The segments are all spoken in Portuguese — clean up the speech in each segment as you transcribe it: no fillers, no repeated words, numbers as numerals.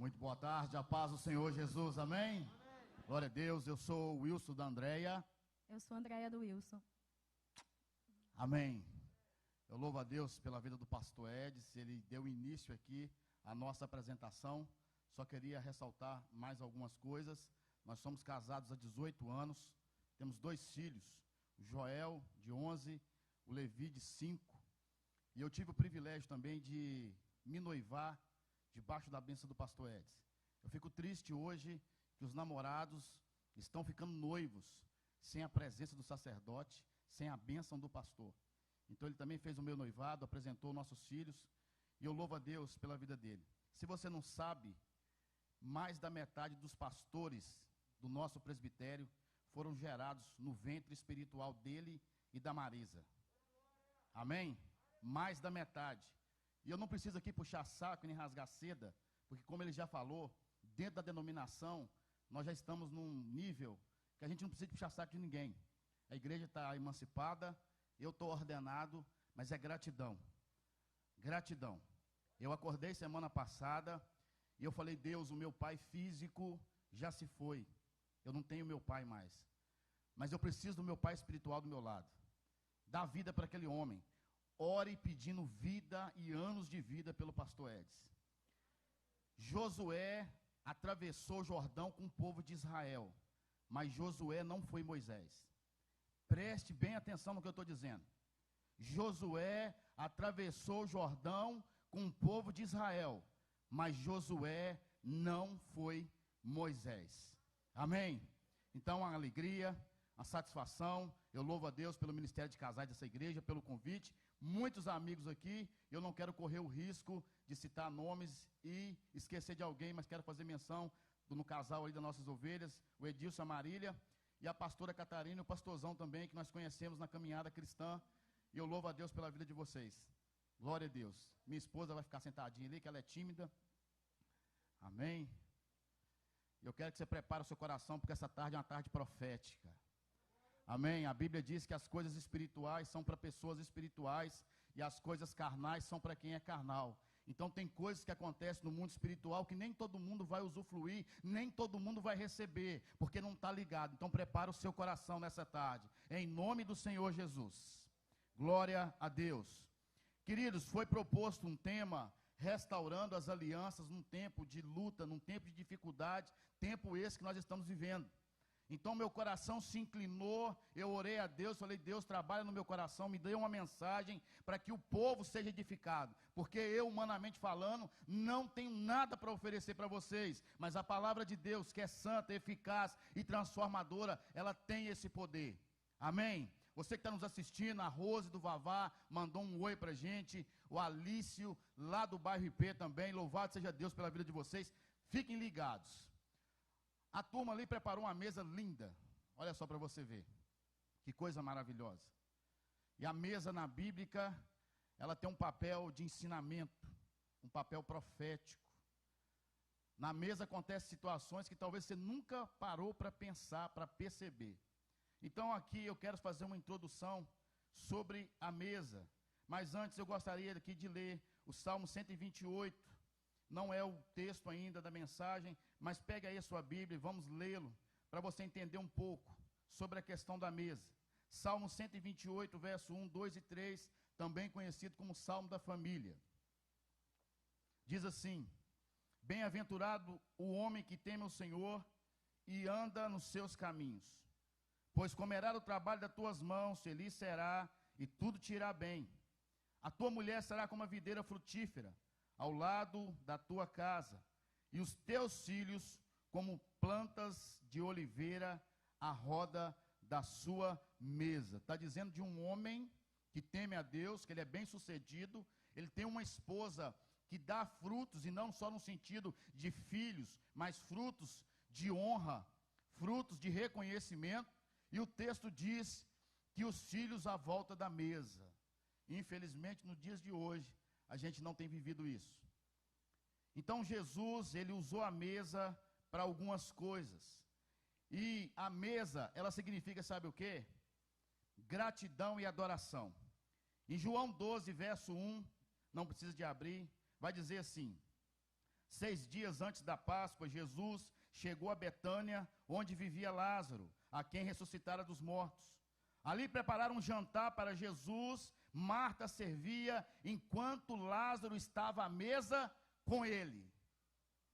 Muito boa tarde, a paz do Senhor Jesus, amém? Amém. Glória a Deus, eu sou o Wilson da Andréia. Eu sou a Andréia do Wilson. Amém. Eu louvo a Deus pela vida do pastor Edson, ele deu início aqui à nossa apresentação. Só queria ressaltar mais algumas coisas. Nós somos casados há 18 anos, temos 2 filhos, o Joel, de 11, o Levi, de 5. E eu tive o privilégio também de me noivar debaixo da bênção do pastor Edson. Eu fico triste hoje que os namorados estão ficando noivos, sem a presença do sacerdote, sem a bênção do pastor. Então ele também fez o meu noivado, apresentou nossos filhos, e eu louvo a Deus pela vida dele. Se você não sabe, mais da metade dos pastores do nosso presbitério foram gerados no ventre espiritual dele e da Marisa. Amém? Mais da metade. E eu não preciso aqui puxar saco nem rasgar seda, porque como ele já falou, dentro da denominação, nós já estamos num nível que a gente não precisa puxar saco de ninguém. A igreja está emancipada, eu estou ordenado, mas é gratidão. Gratidão. Eu acordei semana passada e eu falei, Deus, o meu pai físico já se foi. Eu não tenho meu pai mais. Mas eu preciso do meu pai espiritual do meu lado. Dá vida para aquele homem. Ore pedindo vida e anos de vida pelo pastor Edson. Josué atravessou o Jordão com o povo de Israel, mas Josué não foi Moisés. Preste bem atenção no que eu estou dizendo. Josué atravessou o Jordão com o povo de Israel, mas Josué não foi Moisés. Amém? Então, a alegria, a satisfação, eu louvo a Deus pelo ministério de casais dessa igreja, pelo convite. Muitos amigos aqui, eu não quero correr o risco de citar nomes e esquecer de alguém, mas quero fazer menção no casal aí das nossas ovelhas, o Edilson, a Marília, e a pastora Catarina e o pastorzão também, que nós conhecemos na caminhada cristã, e eu louvo a Deus pela vida de vocês. Glória a Deus. Minha esposa vai ficar sentadinha ali, que ela é tímida. Amém. Eu quero que você prepare o seu coração, porque essa tarde é uma tarde profética. Amém? A Bíblia diz que as coisas espirituais são para pessoas espirituais e as coisas carnais são para quem é carnal. Então tem coisas que acontecem no mundo espiritual que nem todo mundo vai usufruir, nem todo mundo vai receber, porque não está ligado. Então prepara o seu coração nessa tarde, em nome do Senhor Jesus. Glória a Deus. Queridos, foi proposto um tema, restaurando as alianças num tempo de luta, num tempo de dificuldade, tempo esse que nós estamos vivendo. Então meu coração se inclinou, eu orei a Deus, falei, Deus trabalha no meu coração, me dê uma mensagem para que o povo seja edificado, porque eu, humanamente falando, não tenho nada para oferecer para vocês, mas a palavra de Deus, que é santa, eficaz e transformadora, ela tem esse poder. Amém? Você que está nos assistindo, a Rose do Vavá mandou um oi para a gente, o Alício lá do bairro IP também, louvado seja Deus pela vida de vocês, fiquem ligados. A turma ali preparou uma mesa linda, olha só para você ver, que coisa maravilhosa. E a mesa na Bíblia, ela tem um papel de ensinamento, um papel profético. Na mesa acontecem situações que talvez você nunca parou para pensar, para perceber. Então aqui eu quero fazer uma introdução sobre a mesa, mas antes eu gostaria aqui de ler o Salmo 128, não é o texto ainda da mensagem, mas pega aí a sua Bíblia e vamos lê-lo, para você entender um pouco sobre a questão da mesa. Salmo 128, verso 1, 2 e 3, também conhecido como Salmo da Família. Diz assim, bem-aventurado o homem que teme o Senhor e anda nos seus caminhos, pois comerá do trabalho das tuas mãos, feliz será e tudo te irá bem. A tua mulher será como a videira frutífera, ao lado da tua casa, e os teus filhos como plantas de oliveira à roda da sua mesa. Está dizendo de um homem que teme a Deus, que ele é bem sucedido, ele tem uma esposa que dá frutos, e não só no sentido de filhos, mas frutos de honra, frutos de reconhecimento, e o texto diz que os filhos à volta da mesa. Infelizmente, nos dias de hoje, a gente não tem vivido isso. Então Jesus, ele usou a mesa para algumas coisas. E a mesa, ela significa, sabe o quê? Gratidão e adoração. Em João 12, verso 1, não precisa de abrir, vai dizer assim: 6 dias antes da Páscoa, Jesus chegou a Betânia, onde vivia Lázaro, a quem ressuscitara dos mortos. Ali prepararam um jantar para Jesus. Marta servia, enquanto Lázaro estava à mesa com ele.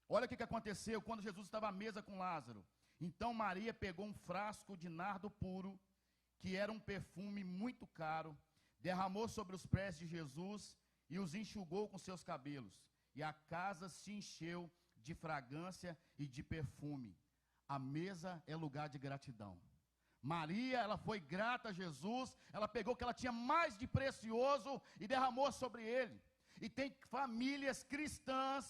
Olha o que aconteceu quando Jesus estava à mesa com Lázaro. Então Maria pegou um frasco de nardo puro, que era um perfume muito caro, derramou sobre os pés de Jesus e os enxugou com seus cabelos. E a casa se encheu de fragrância e de perfume. A mesa é lugar de gratidão. Maria, ela foi grata a Jesus, ela pegou o que ela tinha mais de precioso e derramou sobre ele. E tem famílias cristãs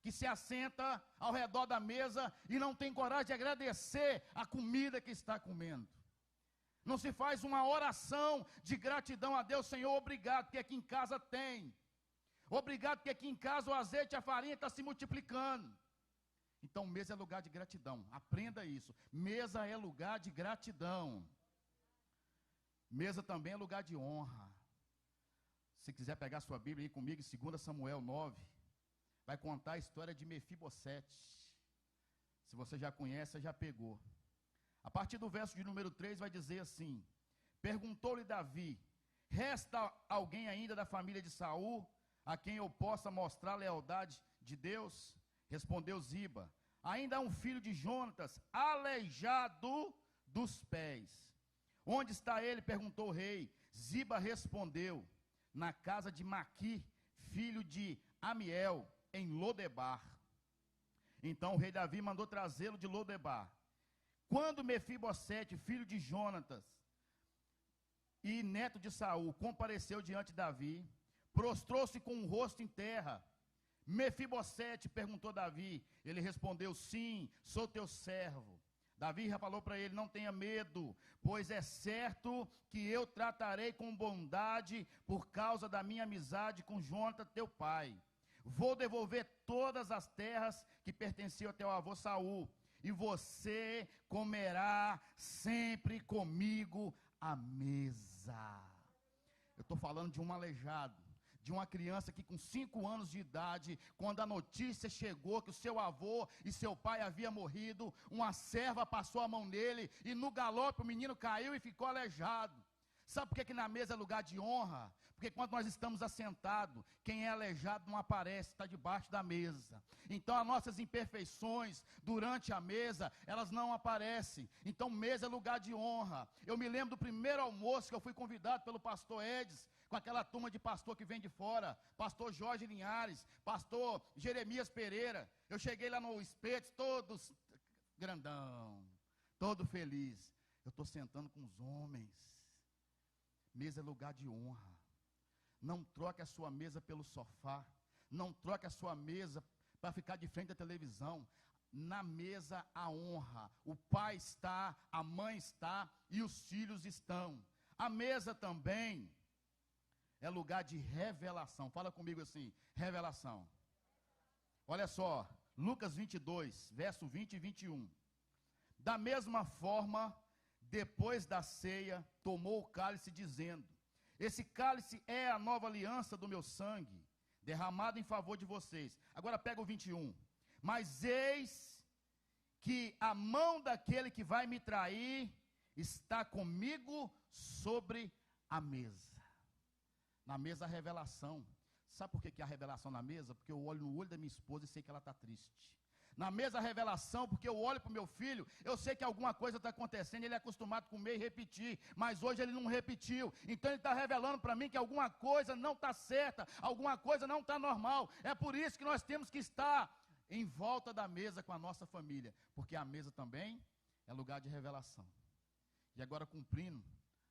que se assentam ao redor da mesa e não tem coragem de agradecer a comida que está comendo. Não se faz uma oração de gratidão a Deus. Senhor, obrigado, porque aqui em casa tem. Obrigado, porque aqui em casa o azeite e a farinha estão se multiplicando. Então, mesa é lugar de gratidão. Aprenda isso. Mesa é lugar de gratidão. Mesa também é lugar de honra. Se quiser pegar sua Bíblia aí comigo, 2 Samuel 9, vai contar a história de Mefibosete. Se você já conhece, já pegou. A partir do verso de número 3 vai dizer assim: perguntou-lhe Davi: resta alguém ainda da família de Saul, a quem eu possa mostrar a lealdade de Deus? Respondeu Ziba: ainda há um filho de Jonatas, aleijado dos pés. Onde está ele? Perguntou o rei. Ziba respondeu: na casa de Maqui, filho de Amiel, em Lodebar. Então o rei Davi mandou trazê-lo de Lodebar. Quando Mefibosete, filho de Jonatas e neto de Saul, compareceu diante de Davi, prostrou-se com o rosto em terra. Mefibosete, perguntou Davi. Ele respondeu: sim, sou teu servo. Davi já falou para ele: não tenha medo, pois é certo que eu tratarei com bondade por causa da minha amizade com Jonatas teu pai. Vou devolver todas as terras que pertenciam a teu avô Saul, e você comerá sempre comigo à mesa. Eu estou falando de um aleijado, de uma criança que com 5 anos de idade, quando a notícia chegou que o seu avô e seu pai haviam morrido, uma serva passou a mão nele e no galope o menino caiu e ficou aleijado. Sabe por que na mesa é lugar de honra? Porque quando nós estamos assentados, quem é aleijado não aparece, está debaixo da mesa. Então as nossas imperfeições durante a mesa, elas não aparecem. Então mesa é lugar de honra. Eu me lembro do primeiro almoço que eu fui convidado pelo pastor Edson, com aquela turma de pastor que vem de fora, pastor Jorge Linhares, pastor Jeremias Pereira. Eu cheguei lá no espeto, todos grandão, todo feliz. Eu estou sentando com os homens. Mesa é lugar de honra. Não troque a sua mesa pelo sofá. Não troque a sua mesa para ficar de frente à televisão. Na mesa a honra. O pai está, a mãe está e os filhos estão. A mesa também é lugar de revelação. Fala comigo assim: revelação. Olha só, Lucas 22, verso 20 e 21. Da mesma forma, depois da ceia, tomou o cálice, dizendo: esse cálice é a nova aliança do meu sangue, derramado em favor de vocês. Agora pega o 21. Mas eis que a mão daquele que vai me trair está comigo sobre a mesa. Na mesa a revelação. Sabe por que há revelação na mesa? Porque eu olho no olho da minha esposa e sei que ela está triste. Na mesa a revelação, porque eu olho para o meu filho, eu sei que alguma coisa está acontecendo, ele é acostumado a comer e repetir, mas hoje ele não repetiu. Então ele está revelando para mim que alguma coisa não está certa, alguma coisa não está normal. É por isso que nós temos que estar em volta da mesa com a nossa família, porque a mesa também é lugar de revelação. E agora, cumprindo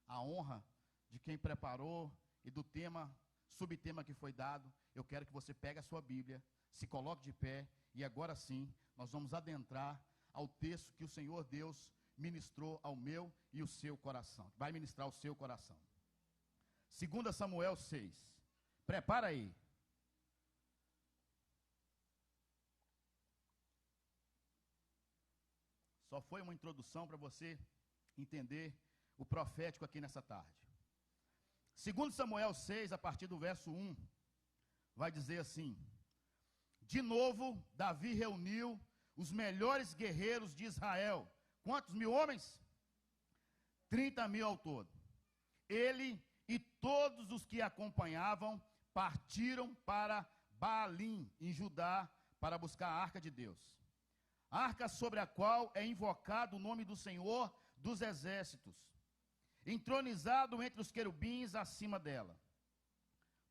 a honra de quem preparou e do tema, subtema que foi dado, eu quero que você pegue a sua Bíblia, se coloque de pé, e agora sim, nós vamos adentrar ao texto que o Senhor Deus ministrou ao meu e o seu coração. Vai ministrar o seu coração. 2 Samuel 6. Prepara aí. Só foi uma introdução para você entender o profético aqui nessa tarde. 2 Samuel 6, a partir do verso 1, vai dizer assim: De novo, Davi reuniu os melhores guerreiros de Israel. Quantos mil homens? 30.000 ao todo. Ele e todos os que acompanhavam partiram para Baalim, em Judá, para buscar a arca de Deus. A arca sobre a qual é invocado o nome do Senhor dos exércitos, entronizado entre os querubins acima dela.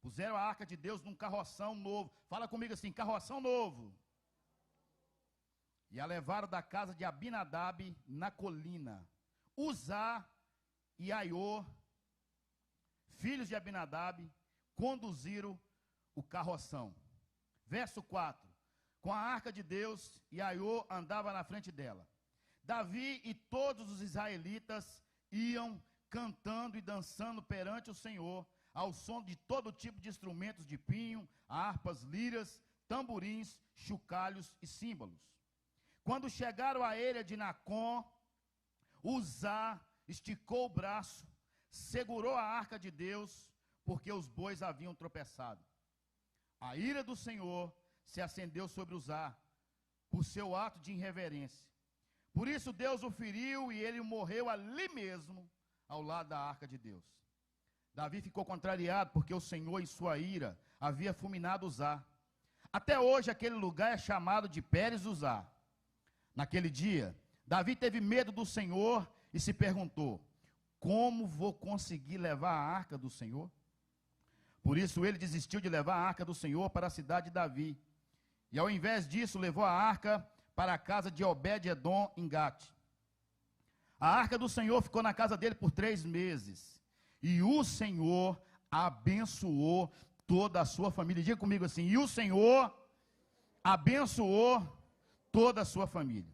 Puseram a arca de Deus num carroção novo. Fala comigo assim, carroção novo. E a levaram da casa de Abinadab na colina. Uzá e Aiô, filhos de Abinadab, conduziram o carroção. Verso 4. Com a arca de Deus, e Aiô andava na frente dela. Davi e todos os israelitas iam cantando e dançando perante o Senhor, ao som de todo tipo de instrumentos de pinho, harpas, liras, tamborins, chocalhos e símbolos. Quando chegaram à ilha de Nacon, Uzá esticou o braço, segurou a arca de Deus, porque os bois haviam tropeçado. A ira do Senhor se acendeu sobre Uzá, por seu ato de irreverência. Por isso Deus o feriu e ele morreu ali mesmo, ao lado da arca de Deus. Davi ficou contrariado, porque o Senhor, em sua ira, havia fulminado Uzá. Até hoje aquele lugar é chamado de Pérez Uzá. Naquele dia, Davi teve medo do Senhor e se perguntou: como vou conseguir levar a arca do Senhor? Por isso ele desistiu de levar a arca do Senhor para a cidade de Davi. E ao invés disso, levou a arca para a casa de Obed-edom em Gate. A arca do Senhor ficou na casa dele por 3 meses. E o Senhor abençoou toda a sua família. Diga comigo assim: e o Senhor abençoou toda a sua família.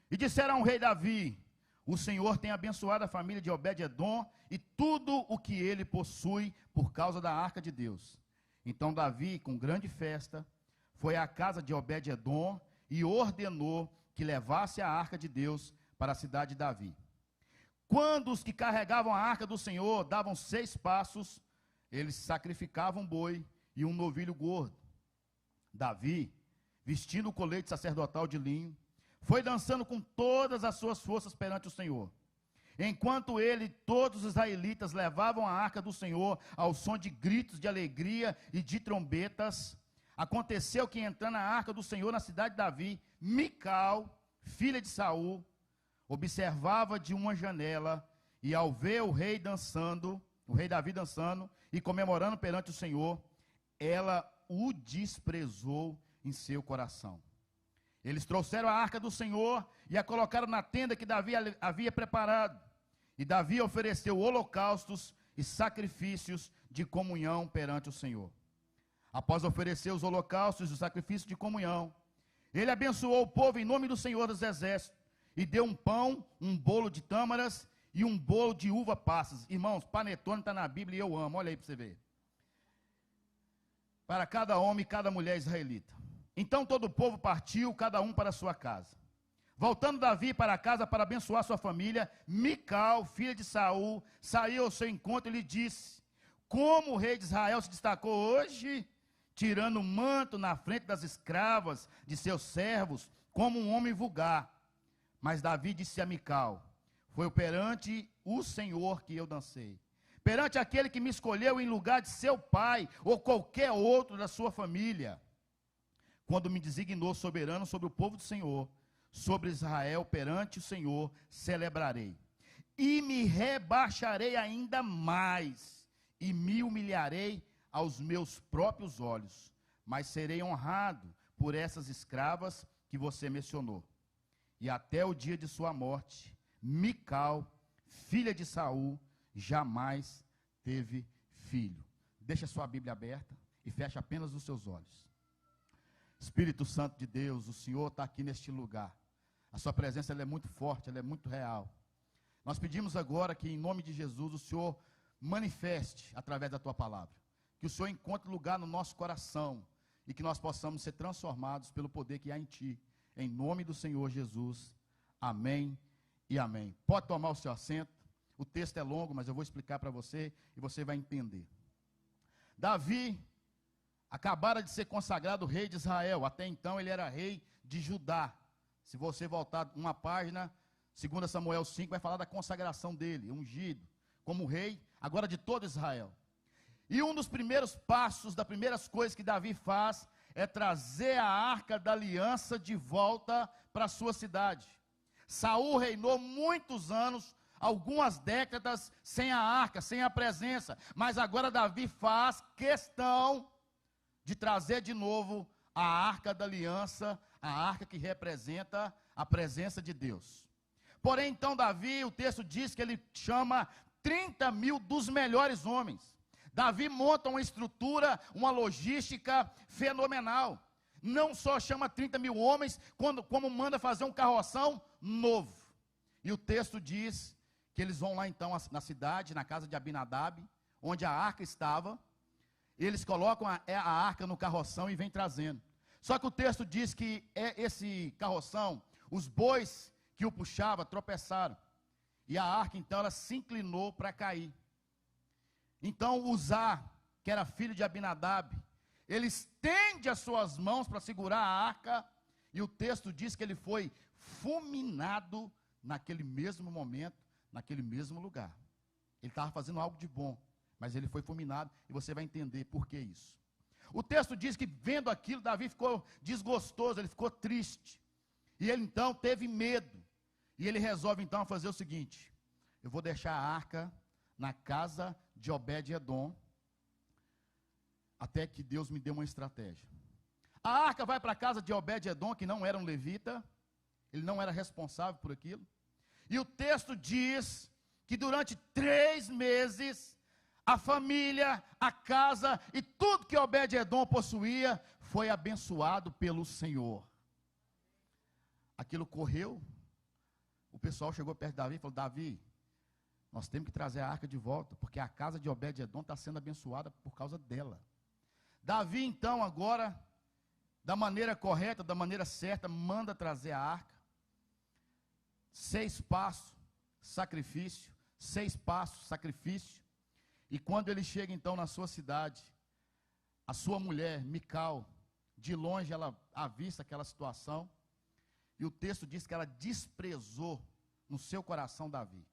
E disseram ao rei Davi: o Senhor tem abençoado a família de Obed-edom e tudo o que ele possui por causa da arca de Deus. Então Davi, com grande festa, foi à casa de Obed-edom e ordenou que levasse a arca de Deus para a cidade de Davi. Quando os que carregavam a arca do Senhor davam 6 passos, eles sacrificavam um boi e um novilho gordo. Davi, vestindo o colete sacerdotal de linho, foi dançando com todas as suas forças perante o Senhor. Enquanto ele e todos os israelitas levavam a arca do Senhor ao som de gritos de alegria e de trombetas, aconteceu que, entrando a arca do Senhor na cidade de Davi, Mical, filha de Saul, observava de uma janela, e ao ver o rei Davi dançando e comemorando perante o Senhor, ela o desprezou em seu coração. Eles trouxeram a arca do Senhor e a colocaram na tenda que Davi havia preparado. E Davi ofereceu holocaustos e sacrifícios de comunhão perante o Senhor. Após oferecer os holocaustos e os sacrifícios de comunhão, ele abençoou o povo em nome do Senhor dos Exércitos e deu um pão, um bolo de tâmaras e um bolo de uva passas. Irmãos, panetone está na Bíblia e eu amo, olha aí para você ver. Para cada homem e cada mulher israelita. Então todo o povo partiu, cada um para a sua casa. Voltando Davi para casa para abençoar sua família, Mical, filha de Saul, saiu ao seu encontro e lhe disse: como o rei de Israel se destacou hoje, tirando o manto na frente das escravas de seus servos, como um homem vulgar. Mas Davi disse a Mical: foi perante o Senhor que eu dancei, perante aquele que me escolheu em lugar de seu pai, ou qualquer outro da sua família, quando me designou soberano sobre o povo do Senhor, sobre Israel, perante o Senhor celebrarei, e me rebaixarei ainda mais, e me humilharei aos meus próprios olhos, mas serei honrado por essas escravas que você mencionou. E até o dia de sua morte, Mical, filha de Saul, jamais teve filho. Deixa sua Bíblia aberta e feche apenas os seus olhos. Espírito Santo de Deus, o Senhor está aqui neste lugar. A sua presença ela é muito forte, ela é muito real. Nós pedimos agora que, em nome de Jesus, o Senhor manifeste através da tua palavra. Que o Senhor encontre lugar no nosso coração e que nós possamos ser transformados pelo poder que há em ti. Em nome do Senhor Jesus. Amém e amém. Pode tomar o seu assento. O texto é longo, mas eu vou explicar para você e você vai entender. Davi acabara de ser consagrado rei de Israel. Até então ele era rei de Judá. Se você voltar uma página, 2 Samuel 5, vai falar da consagração dele, ungido como rei, agora de todo Israel. E um dos primeiros passos, das primeiras coisas que Davi faz, é trazer a arca da aliança de volta para a sua cidade. Saul reinou muitos anos, algumas décadas, sem a arca, sem a presença, mas agora Davi faz questão de trazer de novo a arca da aliança, a arca que representa a presença de Deus. Porém, então, Davi, o texto diz que ele chama 30 mil dos melhores homens. Davi monta uma estrutura, uma logística fenomenal. Não só chama 30 mil homens, como manda fazer um carroção novo. E o texto diz que eles vão lá então na cidade, na casa de Abinadab, onde a arca estava. Eles colocam a arca no carroção e vêm trazendo. Só que o texto diz que esse carroção, os bois que o puxava tropeçaram. E a arca então ela se inclinou para cair. Então Uzá, que era filho de Abinadab, ele estende as suas mãos para segurar a arca, e o texto diz que ele foi fulminado naquele mesmo momento, naquele mesmo lugar. Ele estava fazendo algo de bom, mas ele foi fulminado, e você vai entender por que isso. O texto diz que vendo aquilo, Davi ficou desgostoso, ele ficou triste, e ele então teve medo, e ele resolve então fazer o seguinte: eu vou deixar a arca na casa de Obed-edom, até que Deus me dê uma estratégia. A arca vai para a casa de Obed-edom, que não era um levita, ele não era responsável por aquilo, e o texto diz que durante 3 meses, a família, a casa e tudo que Obed-edom possuía, foi abençoado pelo Senhor. Aquilo correu, o pessoal chegou perto de Davi e falou: Davi, nós temos que trazer a arca de volta, porque a casa de Obed-edom está sendo abençoada por causa dela. Davi então agora, da maneira correta, da maneira certa, manda trazer a arca. 6 passos, sacrifício, 6 passos, sacrifício. E quando ele chega então na sua cidade, a sua mulher, Mical, de longe ela avista aquela situação, e o texto diz que ela desprezou no seu coração Davi.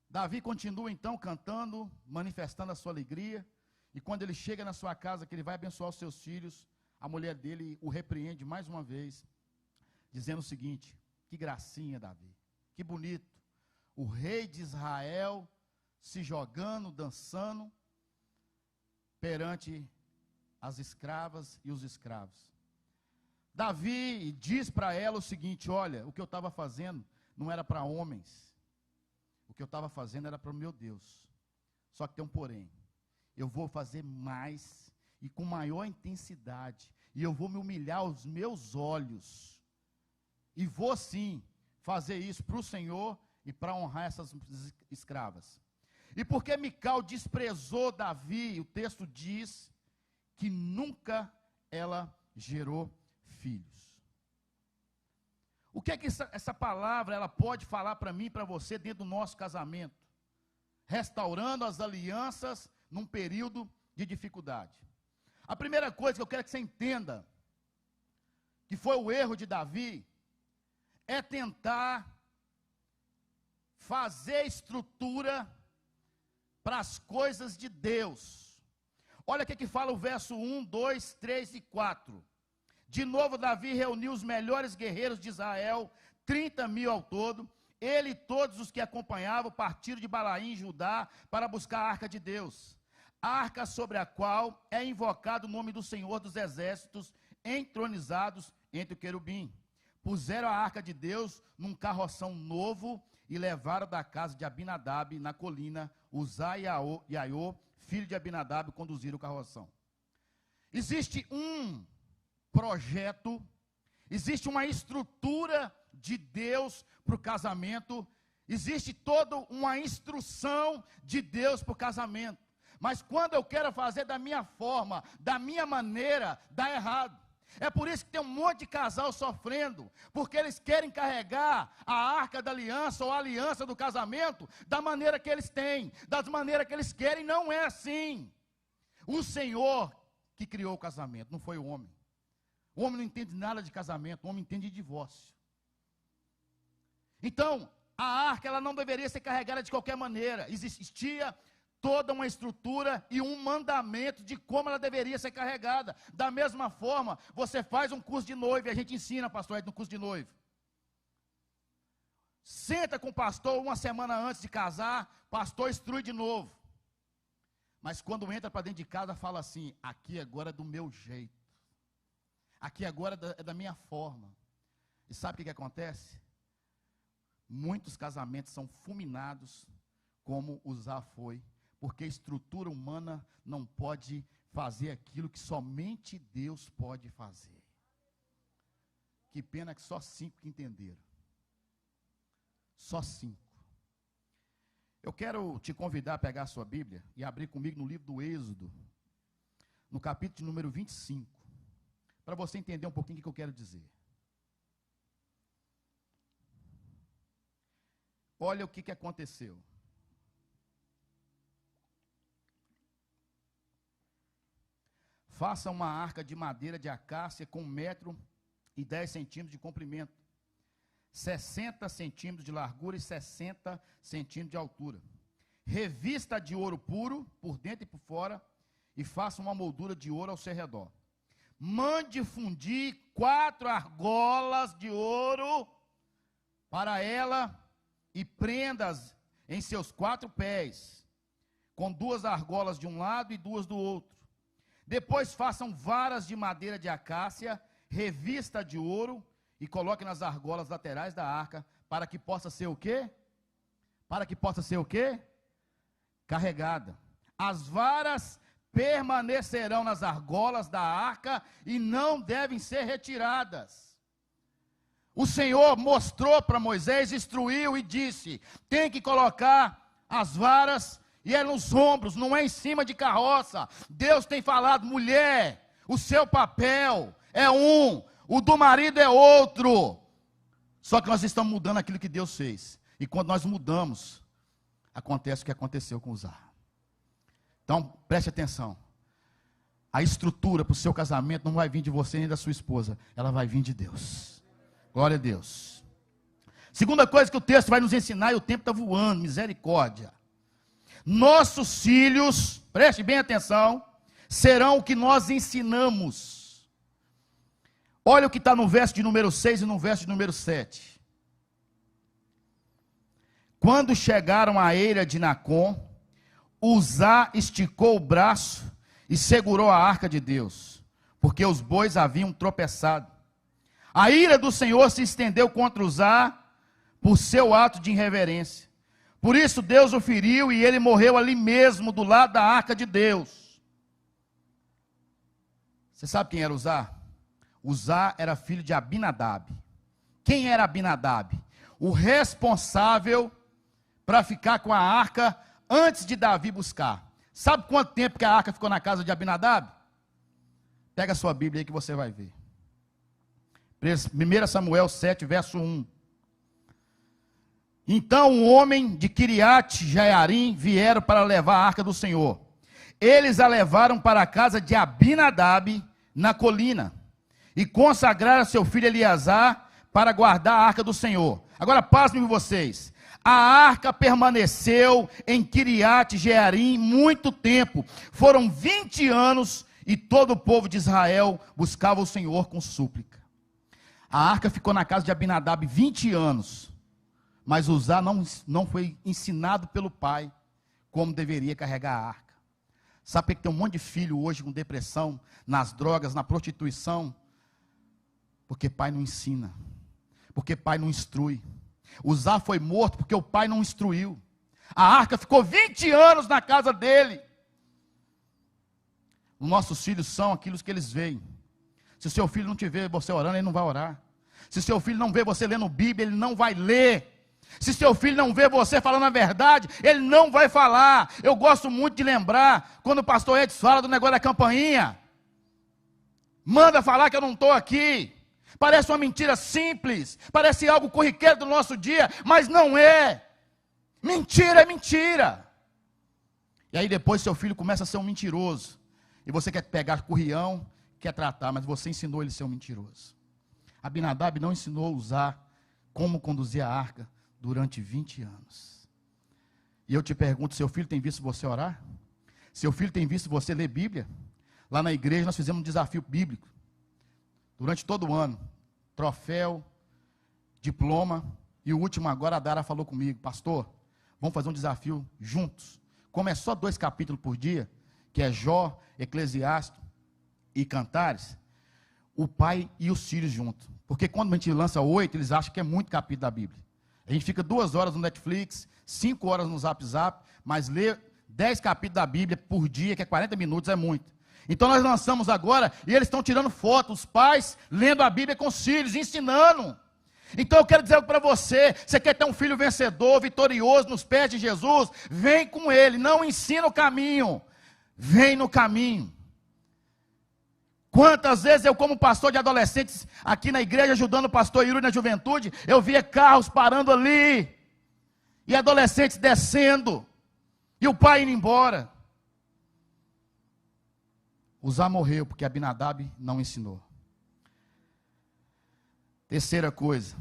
Davi continua então cantando, manifestando a sua alegria, e quando ele chega na sua casa, que ele vai abençoar os seus filhos, a mulher dele o repreende mais uma vez, dizendo o seguinte: que gracinha, Davi, que bonito, o rei de Israel se jogando, dançando, perante as escravas e os escravos. Davi diz para ela o seguinte: olha, o que eu estava fazendo não era para homens, o que eu estava fazendo era para o meu Deus. Só que tem um porém: eu vou fazer mais e com maior intensidade, e eu vou me humilhar aos meus olhos, e vou sim fazer isso para o Senhor e para honrar essas escravas. E porque Mical desprezou Davi, o texto diz que nunca ela gerou filhos. O que é que essa palavra ela pode falar para mim e para você dentro do nosso casamento? Restaurando as alianças num período de dificuldade. A primeira coisa que eu quero que você entenda, que foi o erro de Davi, é tentar fazer estrutura para as coisas de Deus. Olha o que fala o verso 1, 2, 3 e 4. De novo Davi reuniu os melhores guerreiros de Israel, 30 mil ao todo. Ele e todos os que acompanhavam partiram de Balaim, Judá, para buscar a arca de Deus. A arca sobre a qual é invocado o nome do Senhor dos exércitos, entronizados entre o querubim. Puseram a arca de Deus num carroção novo e levaram da casa de Abinadab na colina. Uzá e Aiô, filho de Abinadab, conduziram o carroção. Existe um projeto, existe uma estrutura de Deus para o casamento, existe toda uma instrução de Deus para o casamento. Mas quando eu quero fazer da minha forma, da minha maneira, dá errado. É por isso que tem um monte de casal sofrendo, porque eles querem carregar a arca da aliança ou a aliança do casamento da maneira que eles têm, das maneiras que eles querem. Não é assim. O Senhor que criou o casamento, não foi o homem. O homem não entende nada de casamento, o homem entende de divórcio. Então, a arca ela não deveria ser carregada de qualquer maneira. Existia toda uma estrutura e um mandamento de como ela deveria ser carregada. Da mesma forma, você faz um curso de noiva, e a gente ensina, pastor Ed, no curso de noiva. Senta com o pastor uma semana antes de casar, pastor instrui de novo. Mas quando entra para dentro de casa, fala assim: aqui agora é do meu jeito. Aqui agora é da minha forma. E sabe o que acontece? Muitos casamentos são fulminados, como Uzá foi, porque a estrutura humana não pode fazer aquilo que somente Deus pode fazer. Que pena que só 5 que entenderam. Só 5. Eu quero te convidar a pegar a sua Bíblia e abrir comigo no livro do Êxodo, no capítulo de número 25, para você entender um pouquinho o que eu quero dizer. Olha o que aconteceu. Faça uma arca de madeira de acácia com 1,10 m de comprimento, 60 centímetros de largura e 60 centímetros de altura. Revista de ouro puro, por dentro e por fora, e faça uma moldura de ouro ao seu redor. Mande fundir 4 argolas de ouro para ela e prenda-as em seus 4 pés, com 2 argolas de um lado e 2 do outro. Depois façam varas de madeira de acácia, revista de ouro, e coloque nas argolas laterais da arca, para que possa ser o quê? Para que possa ser o quê? Carregada. As varas permanecerão nas argolas da arca e não devem ser retiradas. O Senhor mostrou para Moisés, instruiu e disse: tem que colocar as varas, e é nos ombros, não é em cima de carroça. Deus tem falado: mulher, o seu papel é um, o do marido é outro. Só que nós estamos mudando aquilo que Deus fez. E quando nós mudamos, acontece o que aconteceu com Uzá. Então, preste atenção. A estrutura para o seu casamento não vai vir de você nem da sua esposa. Ela vai vir de Deus. Glória a Deus. Segunda coisa que o texto vai nos ensinar, e o tempo está voando, misericórdia. Nossos filhos, preste bem atenção, serão o que nós ensinamos. Olha o que está no verso de número 6 e no verso de número 7. Quando chegaram à eira de Nacon, Uzá esticou o braço e segurou a arca de Deus, porque os bois haviam tropeçado. A ira do Senhor se estendeu contra Uzá por seu ato de irreverência. Por isso Deus o feriu e ele morreu ali mesmo, do lado da arca de Deus. Você sabe quem era Uzá? Uzá era filho de Abinadab. Quem era Abinadab? O responsável para ficar com a arca antes de Davi buscar. Sabe quanto tempo que a arca ficou na casa de Abinadab? Pega a sua Bíblia aí que você vai ver. 1 Samuel 7, verso 1. Então um homem de Quiriate-Jearim vieram para levar a arca do Senhor. Eles a levaram para a casa de Abinadab na colina e consagraram seu filho Eleazar para guardar a arca do Senhor. Agora pasmem vocês. A arca permaneceu em Quiriate-Jearim muito tempo. Foram 20 anos e todo o povo de Israel buscava o Senhor com súplica. A arca ficou na casa de Abinadab 20 anos. Mas Uzá não foi ensinado pelo pai como deveria carregar a arca. Sabe que tem um monte de filho hoje com depressão, nas drogas, na prostituição? Porque pai não ensina. Porque pai não instrui. Uzá foi morto porque o pai não instruiu. A arca ficou 20 anos na casa dele. Os nossos filhos são aquilo que eles veem. Se o seu filho não te vê você orando, ele não vai orar. Se o seu filho não vê você lendo Bíblia, ele não vai ler. Se seu filho não vê você falando a verdade, ele não vai falar. Eu gosto muito de lembrar, quando o pastor Edson fala do negócio da campainha. Manda falar que eu não estou aqui. Parece uma mentira simples, parece algo corriqueiro do nosso dia, mas não é. Mentira é mentira. E aí depois seu filho começa a ser um mentiroso. E você quer pegar currião, quer tratar, mas você ensinou ele a ser um mentiroso. Abinadab não ensinou a usar como conduzir a arca durante 20 anos. E eu te pergunto, seu filho tem visto você orar? Seu filho tem visto você ler Bíblia? Lá na igreja nós fizemos um desafio bíblico. Durante todo o ano. Troféu, diploma. E o último agora, a Dara falou comigo: pastor, vamos fazer um desafio juntos. Como é só 2 capítulos por dia, que é Jó, Eclesiastes e Cantares, o pai e os filhos juntos. Porque quando a gente lança 8, eles acham que é muito capítulo da Bíblia. A gente fica 2 horas no Netflix, 5 horas no Zap Zap, mas ler 10 capítulos da Bíblia por dia, que é 40 minutos, é muito. Então nós lançamos agora, e eles estão tirando foto, os pais lendo a Bíblia com os filhos, ensinando. Então eu quero dizer para você, você quer ter um filho vencedor, vitorioso nos pés de Jesus? Vem com ele, não ensina o caminho, vem no caminho. Quantas vezes eu, como pastor de adolescentes, aqui na igreja, ajudando o pastor Yuri na juventude, eu via carros parando ali, e adolescentes descendo, e o pai indo embora. Uzá morreu porque Abinadab não ensinou. Terceira coisa,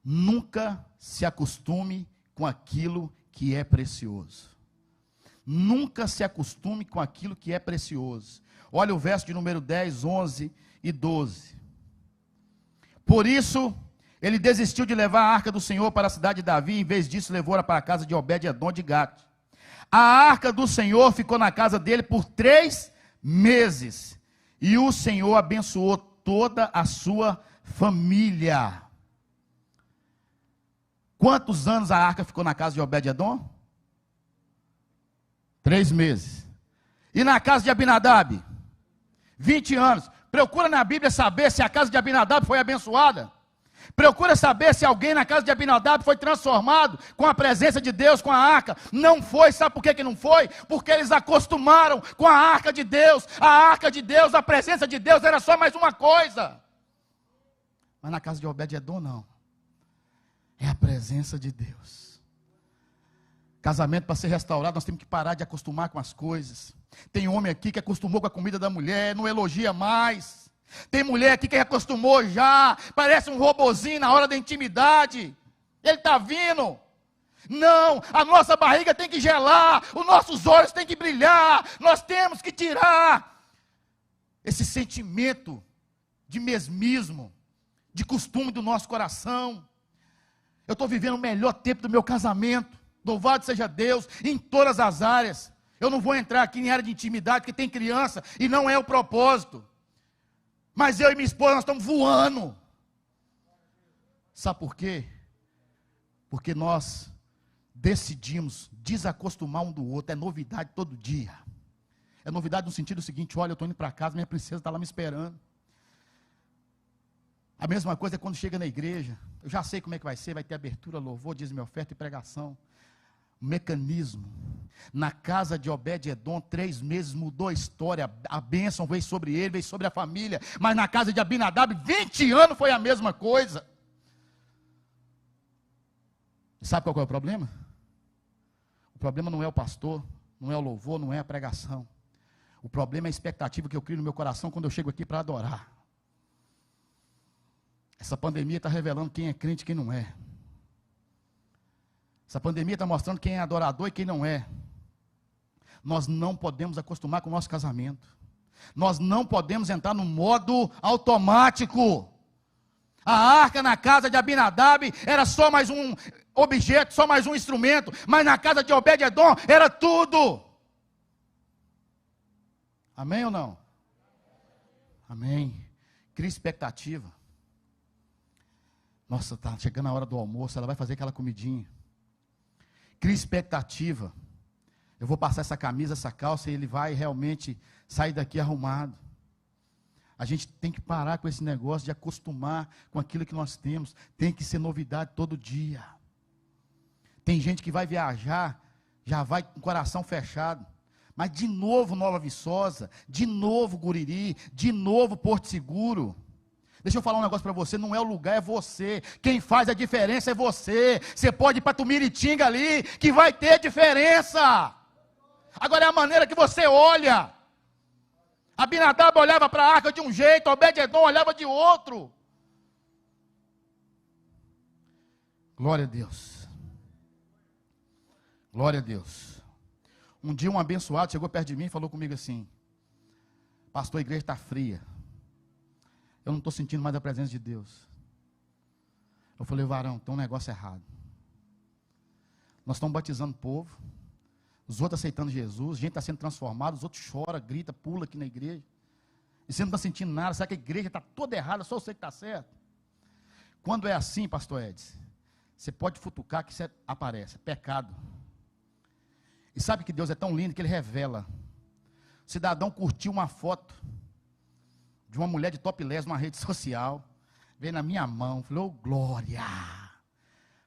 nunca se acostume com aquilo que é precioso. Nunca se acostume com aquilo que é precioso. Olha o verso de número 10, 11 e 12. Por isso, ele desistiu de levar a arca do Senhor para a cidade de Davi, em vez disso levou-a para a casa de Obed-edom de Gate. A arca do Senhor ficou na casa dele por 3 meses, e o Senhor abençoou toda a sua família. Quantos anos a arca ficou na casa de Obed-edom? 3 meses. E na casa de Abinadab? 20 anos. Procura na Bíblia saber se a casa de Abinadab foi abençoada. Procura saber se alguém na casa de Abinadab foi transformado com a presença de Deus, com a arca. Não foi, sabe por que não foi? Porque eles acostumaram com a arca de Deus. A arca de Deus, a presença de Deus era só mais uma coisa. Mas na casa de Obed-edom não. É a presença de Deus. Casamento, para ser restaurado, nós temos que parar de acostumar com as coisas. Tem homem aqui que acostumou com a comida da mulher, não elogia mais. Tem mulher aqui que acostumou já, parece um robozinho na hora da intimidade. Ele está vindo. Não, a nossa barriga tem que gelar, os nossos olhos têm que brilhar. Nós temos que tirar esse sentimento de mesmismo, de costume do nosso coração. Eu estou vivendo o melhor tempo do meu casamento. Louvado seja Deus, em todas as áreas. Eu não vou entrar aqui em área de intimidade, porque tem criança, e não é o propósito. Mas eu e minha esposa, nós estamos voando. Sabe por quê? Porque nós decidimos desacostumar um do outro. É novidade todo dia. É novidade no sentido seguinte: olha, eu estou indo para casa, minha princesa está lá me esperando. A mesma coisa é quando chega na igreja. Eu já sei como é que vai ser, vai ter abertura, louvor, dízimo, oferta e pregação. Mecanismo. Na casa de Obed-edom, 3 meses mudou a história. A bênção veio sobre ele, veio sobre a família. Mas na casa de Abinadab, 20 anos foi a mesma coisa. E sabe qual é o problema? O problema não é o pastor, não é o louvor, não é a pregação. O problema é a expectativa que eu crio no meu coração quando eu chego aqui para adorar. Essa pandemia está revelando quem é crente e quem não é. Essa pandemia está mostrando quem é adorador e quem não é. Nós não podemos acostumar com o nosso casamento. Nós não podemos entrar no modo automático. A arca na casa de Abinadab era só mais um objeto, só mais um instrumento. Mas na casa de Obed-edom era tudo. Amém ou não? Amém. Cria expectativa. Nossa, está chegando a hora do almoço, ela vai fazer aquela comidinha. Cria expectativa. Eu vou passar essa camisa, essa calça, e ele vai realmente sair daqui arrumado. A gente tem que parar com esse negócio de acostumar com aquilo que nós temos. Tem que ser novidade todo dia. Tem gente que vai viajar, já vai com o coração fechado. Mas de novo Nova Viçosa, de novo Guriri, de novo Porto Seguro. Deixa eu falar um negócio para você, não é o lugar, é você. Quem faz a diferença é você. Você pode ir para Tumiritinga ali, que vai ter diferença. Agora é a maneira que você olha. Abinadab olhava para a arca de um jeito, Obed-edom olhava de outro. Glória a Deus. Glória a Deus. Um dia um abençoado chegou perto de mim e falou comigo assim: pastor, a igreja está fria. Eu não estou sentindo mais a presença de Deus. Eu falei: varão, tem um negócio errado. Nós estamos batizando o povo, os outros aceitando Jesus, gente está sendo transformada, os outros choram, grita, pula aqui na igreja. E você não está sentindo nada, sabe que a igreja está toda errada, só eu sei que está certo. Quando é assim, pastor Edson, você pode futucar que isso aparece, é pecado. E sabe que Deus é tão lindo que Ele revela. O cidadão curtiu uma foto de uma mulher de topless numa rede social, veio na minha mão, falou: oh, glória.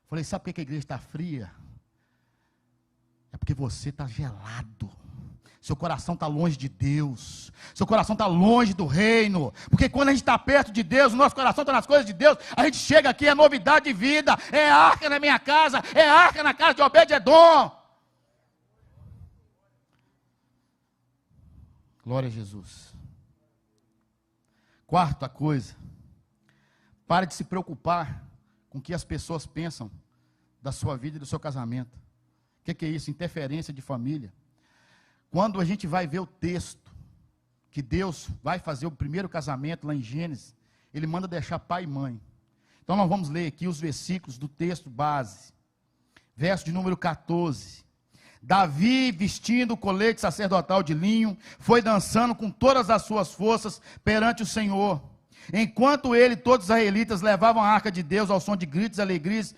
Falei: sabe por que a igreja está fria? É porque você está gelado. Seu coração está longe de Deus. Seu coração está longe do reino. Porque quando a gente está perto de Deus, o nosso coração está nas coisas de Deus, a gente chega aqui, é novidade de vida. É arca na minha casa, é arca na casa de Obed-edom. Glória a Jesus. Quarta coisa, pare de se preocupar com o que as pessoas pensam da sua vida e do seu casamento. O que é isso? Interferência de família. Quando a gente vai ver o texto, que Deus vai fazer o primeiro casamento lá em Gênesis, Ele manda deixar pai e mãe. Então nós vamos ler aqui os versículos do texto base. Verso de número 14. Davi, vestindo o colete sacerdotal de linho, foi dançando com todas as suas forças perante o Senhor. Enquanto ele e todos os israelitas levavam a arca de Deus ao som de gritos e alegrias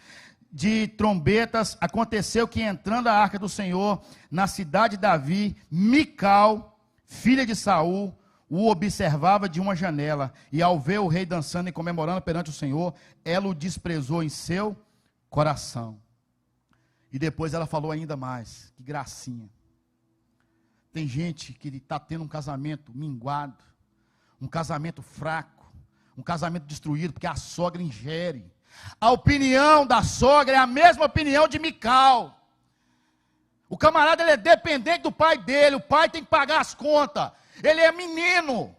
de trombetas, aconteceu que, entrando a arca do Senhor na cidade de Davi, Mical, filha de Saul, o observava de uma janela, e ao ver o rei dançando e comemorando perante o Senhor, ela o desprezou em seu coração. E depois ela falou ainda mais: que gracinha. Tem gente que está tendo um casamento minguado, um casamento fraco, um casamento destruído, porque a sogra ingere. A opinião da sogra é a mesma opinião de Mical. O camarada, ele é dependente do pai dele, o pai tem que pagar as contas. Ele é menino,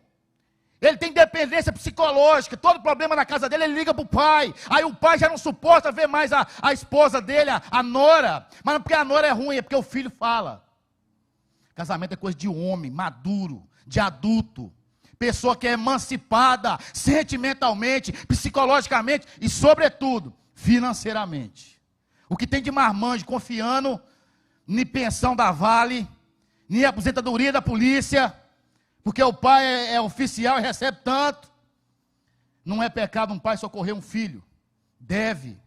ele tem dependência psicológica, todo problema na casa dele, ele liga para o pai. Aí o pai já não suporta ver mais a esposa dele, a nora. Mas não é porque a nora é ruim, é porque o filho fala. Casamento é coisa de homem, maduro, de adulto. Pessoa que é emancipada, sentimentalmente, psicologicamente e, sobretudo, financeiramente. O que tem de marmanjo confiando em pensão da Vale, em aposentadoria da polícia, porque o pai é oficial e recebe tanto. Não é pecado um pai socorrer um filho. Deve.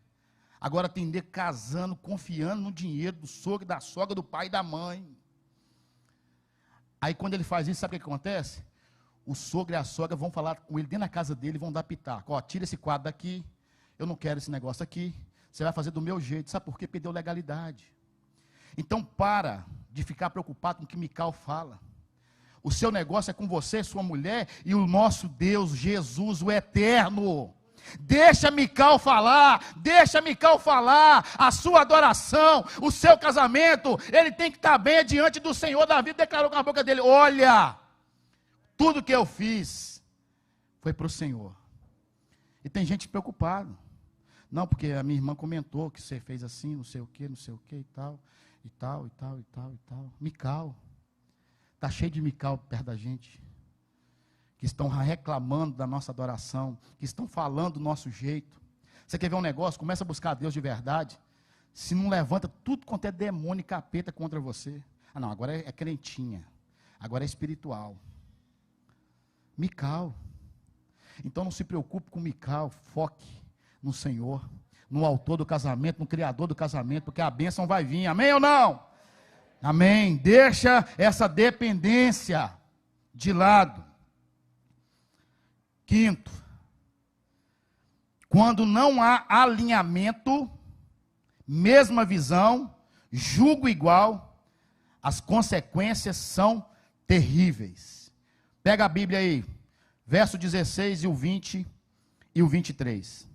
Agora tem de casando, confiando no dinheiro do sogro, da sogra, do pai e da mãe. Aí quando ele faz isso, sabe o que acontece? O sogro e a sogra vão falar com ele dentro da casa dele, vão dar pitaco. Ó, tira esse quadro daqui, eu não quero esse negócio aqui, você vai fazer do meu jeito. Sabe por quê? Perdeu legalidade. Então para de ficar preocupado com o que Mical fala. O seu negócio é com você, sua mulher, e o nosso Deus, Jesus, o eterno. Deixa Mical falar, a sua adoração, o seu casamento, ele tem que estar bem diante do Senhor. Davi declarou com a boca dele: olha, tudo que eu fiz foi para o Senhor. E tem gente preocupada. Não, porque a minha irmã comentou que você fez assim, não sei o que e tal, e tal, e tal, e tal, e tal. Mical. Está cheio de Mical perto da gente. Que estão reclamando da nossa adoração, que estão falando do nosso jeito. Você quer ver um negócio? Começa a buscar a Deus de verdade. Se não levanta tudo quanto é demônio e capeta contra você. Ah não, agora é crentinha. Agora é espiritual. Mical. Então não se preocupe com Mical, foque no Senhor, no autor do casamento, no criador do casamento, porque a bênção vai vir, amém ou não? Amém. Deixa essa dependência de lado. Quinto, quando não há alinhamento, mesma visão, julgo igual, as consequências são terríveis. Pega a Bíblia aí, verso 16 e o 20 e o 23.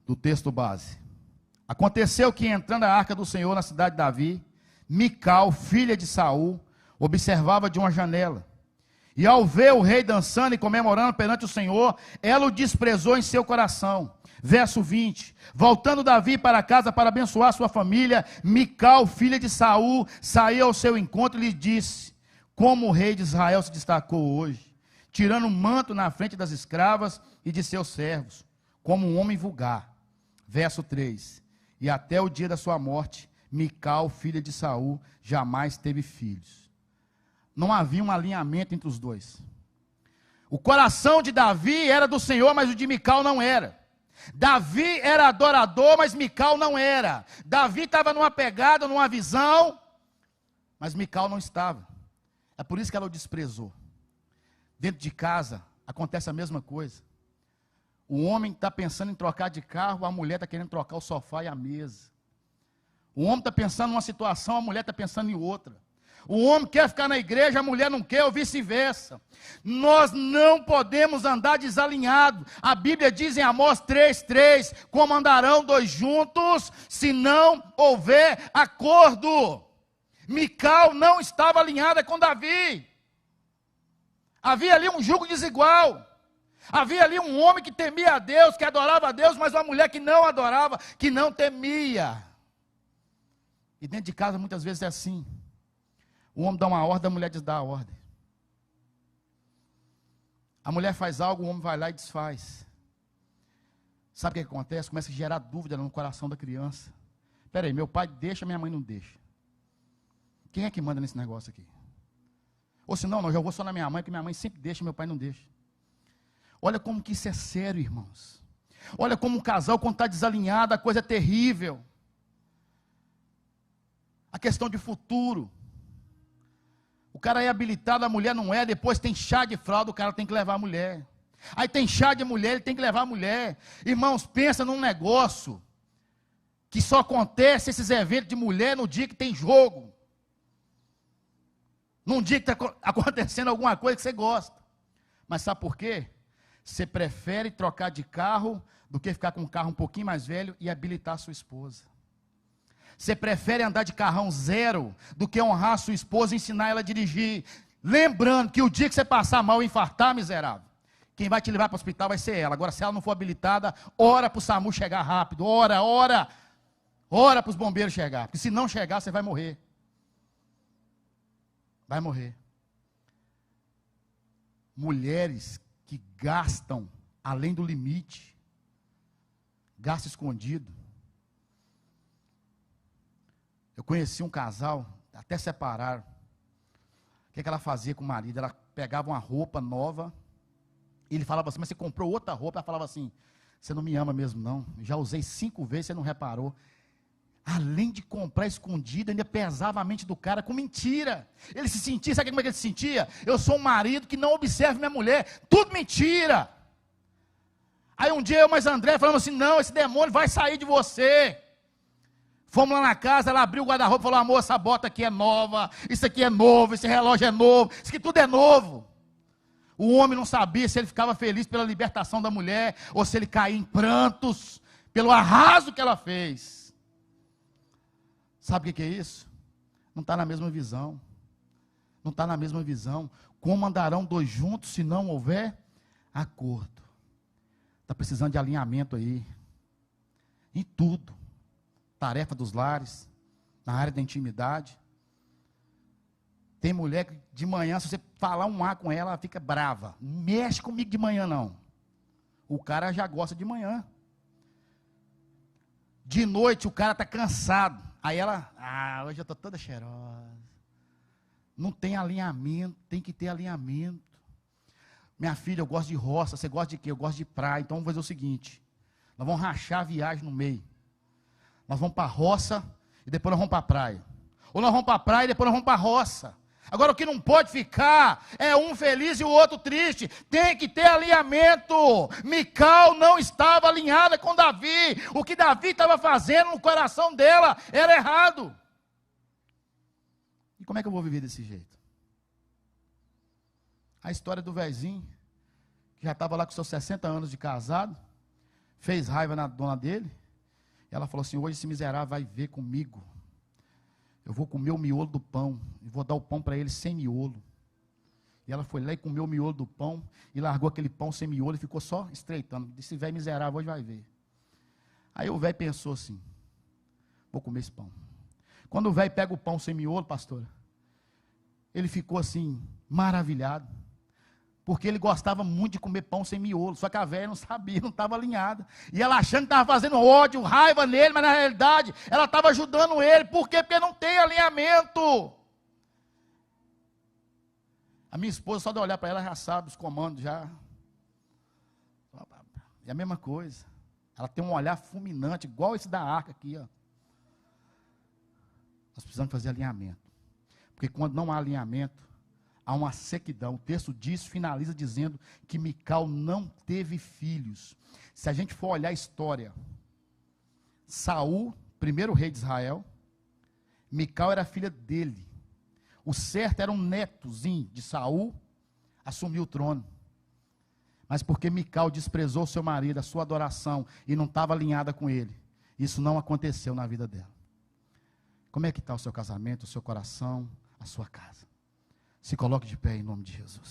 Do texto base. Aconteceu que, entrando a arca do Senhor na cidade de Davi, Mical, filha de Saul, observava de uma janela. E ao ver o rei dançando e comemorando perante o Senhor, ela o desprezou em seu coração. Verso 20, voltando Davi para casa para abençoar sua família, Mical, filha de Saul, saiu ao seu encontro e lhe disse: como o rei de Israel se destacou hoje, tirando o manto na frente das escravas e de seus servos, como um homem vulgar. Verso 3, e até o dia da sua morte, Mical, filha de Saul, jamais teve filhos. Não havia um alinhamento entre os dois. O coração de Davi era do Senhor, mas o de Mical não era. Davi era adorador, mas Mical não era. Davi estava numa pegada, numa visão, mas Mical não estava. É por isso que ela o desprezou. Dentro de casa, acontece a mesma coisa. O homem está pensando em trocar de carro, a mulher está querendo trocar o sofá e a mesa. O homem está pensando em uma situação, a mulher está pensando em outra. O homem quer ficar na igreja, a mulher não quer, ou vice-versa. Nós não podemos andar desalinhados. A Bíblia diz em Amós 3:3, como andarão dois juntos, se não houver acordo. Mical não estava alinhada com Davi. Havia ali um jugo desigual. Havia ali um homem que temia a Deus, que adorava a Deus, mas uma mulher que não adorava, que não temia. E dentro de casa muitas vezes é assim. O homem dá uma ordem, a mulher desdá a ordem. A mulher faz algo, o homem vai lá e desfaz. Sabe o que acontece? Começa a gerar dúvida no coração da criança. Espera aí, meu pai deixa, minha mãe não deixa. Quem é que manda nesse negócio aqui? Ou se não, eu já vou só na minha mãe, porque minha mãe sempre deixa, meu pai não deixa. Olha como que isso é sério, irmãos. Olha como um casal, quando está desalinhado, a coisa é terrível. A questão de futuro. O cara é habilitado, a mulher não é, depois tem chá de fralda, o cara tem que levar a mulher. Aí tem chá de mulher, ele tem que levar a mulher. Irmãos, pensa num negócio que só acontece esses eventos de mulher no dia que tem jogo. Num dia que está acontecendo alguma coisa que você gosta. Mas sabe por quê? Você prefere trocar de carro do que ficar com um carro um pouquinho mais velho e habilitar a sua esposa. Você prefere andar de carrão zero do que honrar a sua esposa e ensinar ela a dirigir. Lembrando que o dia que você passar mal e infartar, miserável, quem vai te levar para o hospital vai ser ela. Agora, se ela não for habilitada, ora para o SAMU chegar rápido. Ora para os bombeiros chegar. Porque se não chegar, você vai morrer. Vai morrer. Mulheres que gastam além do limite. Gasto escondido. Eu conheci um casal, até separaram. O que ela fazia com o marido? Ela pegava uma roupa nova, e ele falava assim, mas você comprou outra roupa? Ela falava assim, você não me ama mesmo não, já usei 5 vezes, você não reparou. Além de comprar escondido, ainda pesava a mente do cara com mentira. Ele se sentia, sabe como é que ele se sentia? Eu sou um marido que não observa minha mulher, tudo mentira. Aí um dia eu mais André falamos assim, não, esse demônio vai sair de você. Fomos lá na casa, ela abriu o guarda-roupa e falou, amor, essa bota aqui é nova, isso aqui é novo, esse relógio é novo, isso aqui tudo é novo. O homem não sabia se ele ficava feliz pela libertação da mulher, ou se ele caía em prantos, pelo arraso que ela fez. Sabe o que é isso? Não está na mesma visão. Não está na mesma visão. Como andarão dois juntos se não houver acordo? Está precisando de alinhamento aí. Em tudo. Tarefa dos lares, na área da intimidade. Tem mulher que de manhã, se você falar um A com ela, ela fica brava. Não mexe comigo de manhã, não. O cara já gosta de manhã. De noite, o cara está cansado. Aí ela, hoje eu estou toda cheirosa. Não tem alinhamento, tem que ter alinhamento. Minha filha, eu gosto de roça, você gosta de quê? Eu gosto de praia. Então vamos fazer o seguinte, nós vamos rachar a viagem no meio. Nós vamos para a roça e depois nós vamos para a praia. Ou nós vamos para a praia e depois nós vamos para a roça. Agora o que não pode ficar é um feliz e o outro triste. Tem que ter alinhamento. Mical não estava alinhada com Davi. O que Davi estava fazendo no coração dela era errado. E como é que eu vou viver desse jeito? A história do vezinho, que já estava lá com seus 60 anos de casado, fez raiva na dona dele. Ela falou assim, hoje esse miserável vai ver comigo. eu vou comer o miolo do pão, e vou dar o pão para ele sem miolo. E ela foi lá e comeu o miolo do pão, e largou aquele pão sem miolo, e ficou só estreitando. Disse, velho miserável, hoje vai ver. Aí o velho pensou assim, vou comer esse pão. Quando o velho pega o pão sem miolo, pastora, ele ficou assim, maravilhado. Porque ele gostava muito de comer pão sem miolo. Só que a velha não sabia, não estava alinhada. E ela achando que estava fazendo ódio, raiva nele, mas na realidade ela estava ajudando ele. Por quê? Porque não tem alinhamento. A minha esposa, só de olhar para ela, já sabe os comandos já. É a mesma coisa. Ela tem um olhar fulminante, igual esse da arca aqui, ó. Nós precisamos fazer alinhamento. Porque quando não há alinhamento, há uma sequidão. O texto diz, finaliza dizendo que Mical não teve filhos. Se a gente for olhar a história, Saul, primeiro rei de Israel, Mical era filha dele. O certo era um netozinho de Saul assumir o trono. Mas porque Mical desprezou seu marido, a sua adoração, e não estava alinhada com ele, isso não aconteceu na vida dela. Como é que está o seu casamento, o seu coração, a sua casa? Se coloque de pé em nome de Jesus.